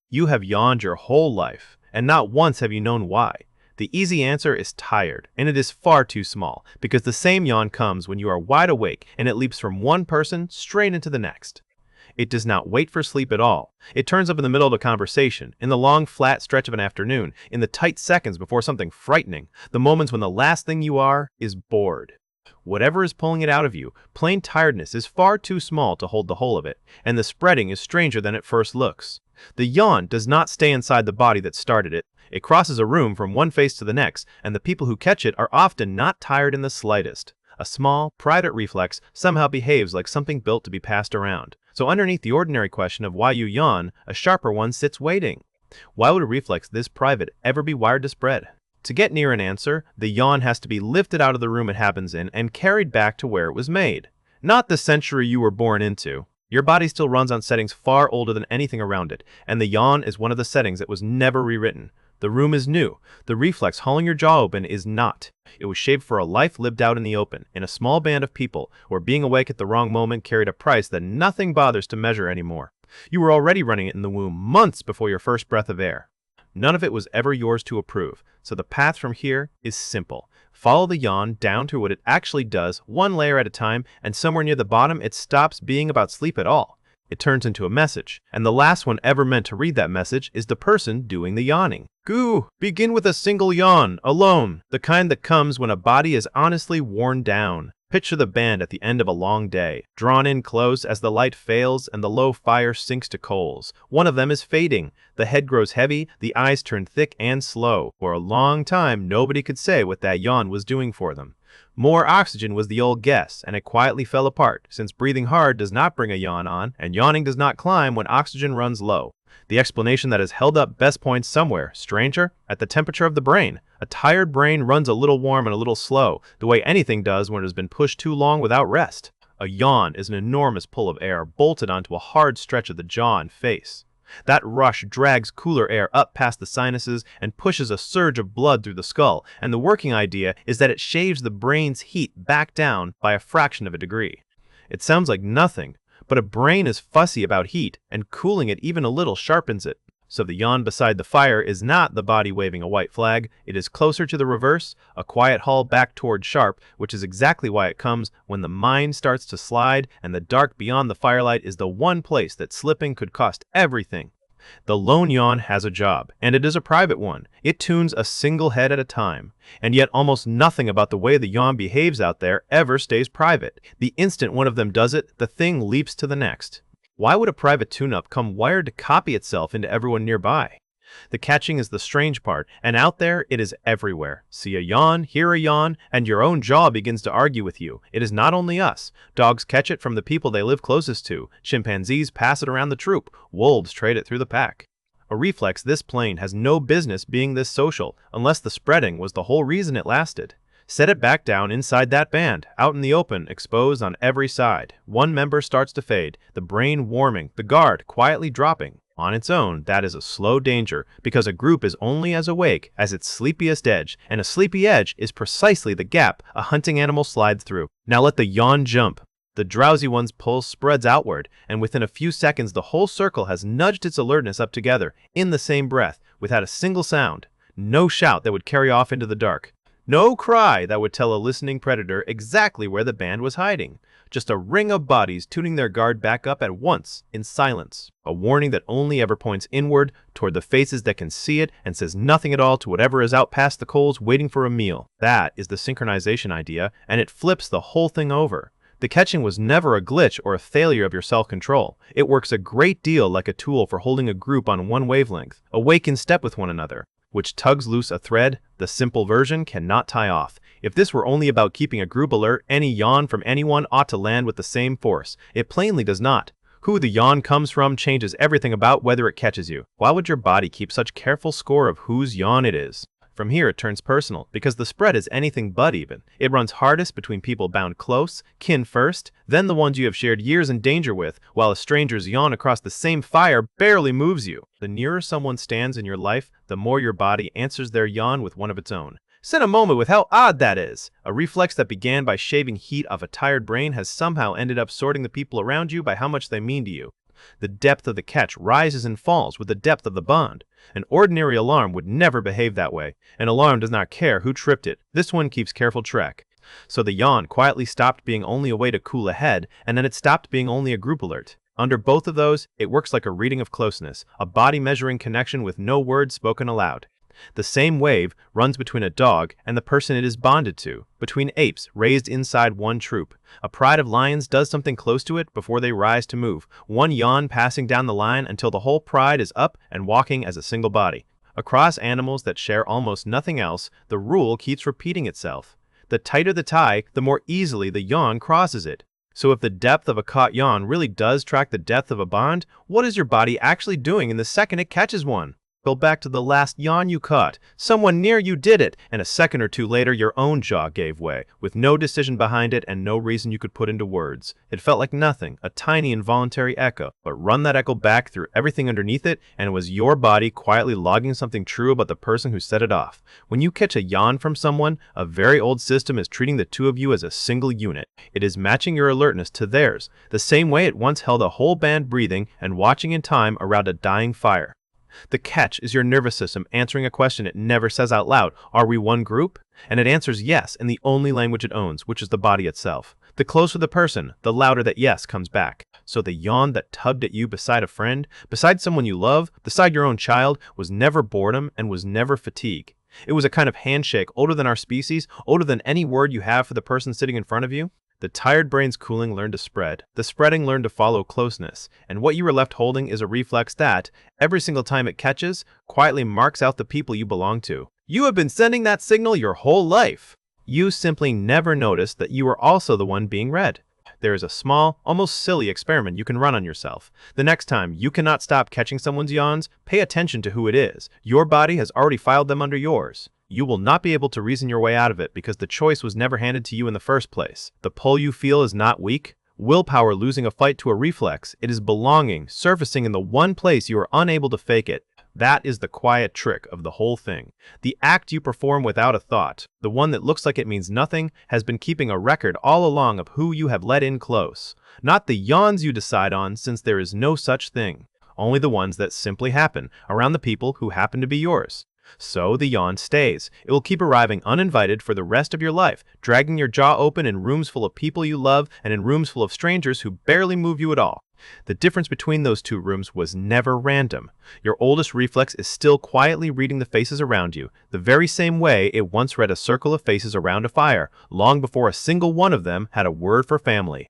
You have yawned your whole life, and not once have you known why. The easy answer is tired, and it is far too small, because the same yawn comes when you are wide awake and it leaps from one person straight into the next. It does not wait for sleep at all. It turns up in the middle of a conversation, in the long flat stretch of an afternoon, in the tight seconds before something frightening, the moments when the last thing you are is bored. Whatever is pulling it out of you, plain tiredness is far too small to hold the whole of it, and the spreading is stranger than it first looks. The yawn does not stay inside the body that started it. It crosses a room from one face to the next, and the people who catch it are often not tired in the slightest. A small, private reflex somehow behaves like something built to be passed around. So underneath the ordinary question of why you yawn, a sharper one sits waiting. Why would a reflex this private ever be wired to spread? To get near an answer, the yawn has to be lifted out of the room it happens in and carried back to where it was made. Not the century you were born into. Your body still runs on settings far older than anything around it, and the yawn is one of the settings that was never rewritten. The room is new. The reflex hauling your jaw open is not. It was shaped for a life lived out in the open, in a small band of people, where being awake at the wrong moment carried a price that nothing bothers to measure anymore. You were already running it in the womb months before your first breath of air. None of it was ever yours to approve, so the path from here is simple. Follow the yawn down to what it actually does, one layer at a time, and somewhere near the bottom it stops being about sleep at all. It turns into a message, and the last one ever meant to read that message is the person doing the yawning. Goo! Begin with a single yawn, alone, the kind that comes when a body is honestly worn down. Picture the band at the end of a long day, drawn in close as the light fails and the low fire sinks to coals. One of them is fading. The head grows heavy, the eyes turn thick and slow. For a long time, nobody could say what that yawn was doing for them. More oxygen was the old guess, and it quietly fell apart, since breathing hard does not bring a yawn on, and yawning does not climb when oxygen runs low. The explanation that has held up best points somewhere, stranger, at the temperature of the brain. A tired brain runs a little warm and a little slow, the way anything does when it has been pushed too long without rest. A yawn is an enormous pull of air bolted onto a hard stretch of the jaw and face. That rush drags cooler air up past the sinuses and pushes a surge of blood through the skull, and the working idea is that it shaves the brain's heat back down by a fraction of a degree. It sounds like nothing, but a brain is fussy about heat, and cooling it even a little sharpens it. So the yawn beside the fire is not the body waving a white flag, it is closer to the reverse, a quiet haul back toward sharp, which is exactly why it comes when the mind starts to slide and the dark beyond the firelight is the one place that slipping could cost everything. The lone yawn has a job, and it is a private one. It tunes a single head at a time, and yet almost nothing about the way the yawn behaves out there ever stays private. The instant one of them does it, the thing leaps to the next. Why would a private tune-up come wired to copy itself into everyone nearby? The catching is the strange part, and out there it is everywhere. See a yawn, hear a yawn, and your own jaw begins to argue with you. It is not only us. Dogs catch it from the people they live closest to. Chimpanzees pass it around the troop. Wolves trade it through the pack. A reflex this plain has no business being this social, unless the spreading was the whole reason it lasted. Set it back down inside that band, out in the open, exposed on every side. One member starts to fade, the brain warming, the guard quietly dropping. On its own, that is a slow danger, because a group is only as awake as its sleepiest edge, and a sleepy edge is precisely the gap a hunting animal slides through. Now let the yawn jump. The drowsy one's pulse spreads outward, and within a few seconds the whole circle has nudged its alertness up together, in the same breath, without a single sound. No shout that would carry off into the dark. No cry that would tell a listening predator exactly where the band was hiding. Just a ring of bodies tuning their guard back up at once, in silence. A warning that only ever points inward, toward the faces that can see it, and says nothing at all to whatever is out past the coals waiting for a meal. That is the synchronization idea, and it flips the whole thing over. The catching was never a glitch or a failure of your self-control. It works a great deal like a tool for holding a group on one wavelength, awake in step with one another, which tugs loose a thread the simple version cannot tie off. If this were only about keeping a group alert, any yawn from anyone ought to land with the same force. It plainly does not. Who the yawn comes from changes everything about whether it catches you. Why would your body keep such careful score of whose yawn it is? From here it turns personal, because the spread is anything but even. It runs hardest between people bound close, kin first, then the ones you have shared years in danger with, while a stranger's yawn across the same fire barely moves you. The nearer someone stands in your life, the more your body answers their yawn with one of its own. Sit a moment with how odd that is. A reflex that began by shaving heat off a tired brain has somehow ended up sorting the people around you by how much they mean to you. The depth of the catch rises and falls with the depth of the bond. An ordinary alarm would never behave that way. An alarm does not care who tripped it. This one keeps careful track. So the yawn quietly stopped being only a way to cool ahead, and then it stopped being only a group alert. Under both of those, it works like a reading of closeness, a body measuring connection with no words spoken aloud. The same wave runs between a dog and the person it is bonded to, between apes raised inside one troop. A pride of lions does something close to it before they rise to move, one yawn passing down the line until the whole pride is up and walking as a single body. Across animals that share almost nothing else, the rule keeps repeating itself. The tighter the tie, the more easily the yawn crosses it. So if the depth of a caught yawn really does track the depth of a bond, what is your body actually doing in the second it catches one? Go back to the last yawn you caught. Someone near you did it, and a second or two later your own jaw gave way, with no decision behind it and no reason you could put into words. It felt like nothing, a tiny involuntary echo, but run that echo back through everything underneath it, and it was your body quietly logging something true about the person who set it off. When you catch a yawn from someone, a very old system is treating the two of you as a single unit. It is matching your alertness to theirs, the same way it once held a whole band breathing and watching in time around a dying fire. The catch is your nervous system answering a question it never says out loud. Are we one group? And it answers yes in the only language it owns, which is the body itself. The closer the person, the louder that yes comes back. So the yawn that tugged at you beside a friend, beside someone you love, beside your own child, was never boredom and was never fatigue. It was a kind of handshake older than our species, older than any word you have for the person sitting in front of you. The tired brain's cooling learned to spread. The spreading learned to follow closeness. And what you were left holding is a reflex that, every single time it catches, quietly marks out the people you belong to. You have been sending that signal your whole life. You simply never noticed that you were also the one being read. There is a small, almost silly experiment you can run on yourself. The next time you cannot stop catching someone's yawns, pay attention to who it is. Your body has already filed them under yours. You will not be able to reason your way out of it because the choice was never handed to you in the first place. The pull you feel is not weak, willpower losing a fight to a reflex. It is belonging, surfacing in the one place you are unable to fake it. That is the quiet trick of the whole thing. The act you perform without a thought, the one that looks like it means nothing, has been keeping a record all along of who you have let in close. Not the yawns you decide on, since there is no such thing. Only the ones that simply happen around the people who happen to be yours. So the yawn stays. It will keep arriving uninvited for the rest of your life, dragging your jaw open in rooms full of people you love and in rooms full of strangers who barely move you at all. The difference between those two rooms was never random. Your oldest reflex is still quietly reading the faces around you, the very same way it once read a circle of faces around a fire, long before a single one of them had a word for family.